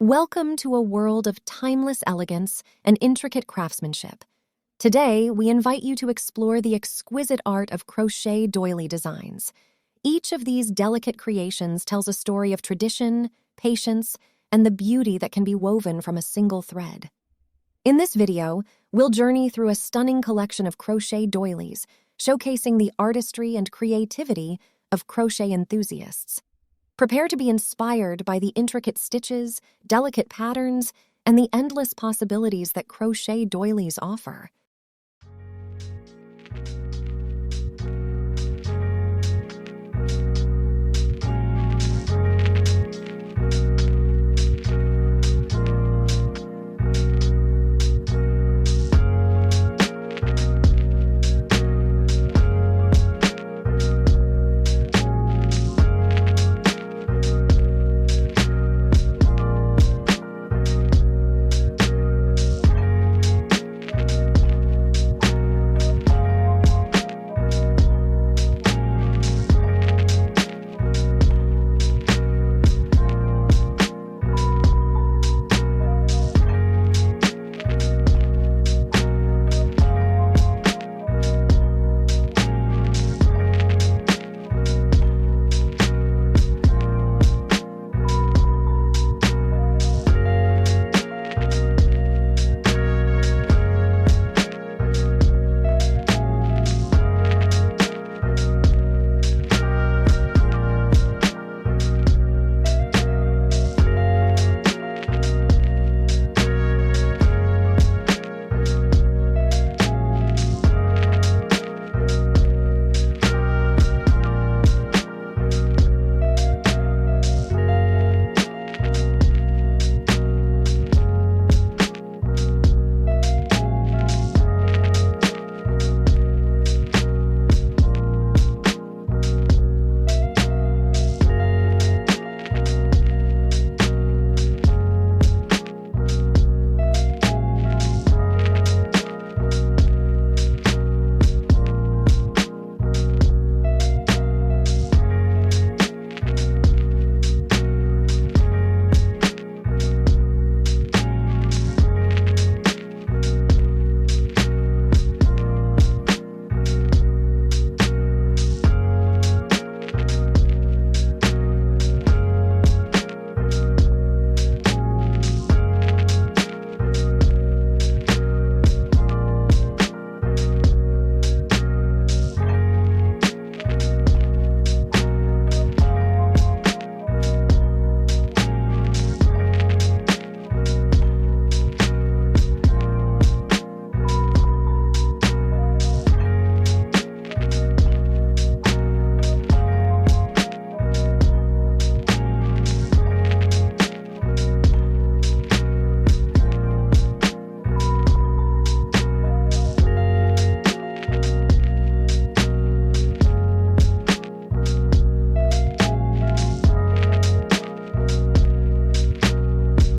Welcome to a world of timeless elegance and intricate craftsmanship. Today, we invite you to explore the exquisite art of crochet doily designs. Each of these delicate creations tells a story of tradition, patience, and the beauty that can be woven from a single thread. In this video, we'll journey through a stunning collection of crochet doilies, showcasing the artistry and creativity of crochet enthusiasts. Prepare to be inspired by the intricate stitches, delicate patterns, and the endless possibilities that crochet doilies offer.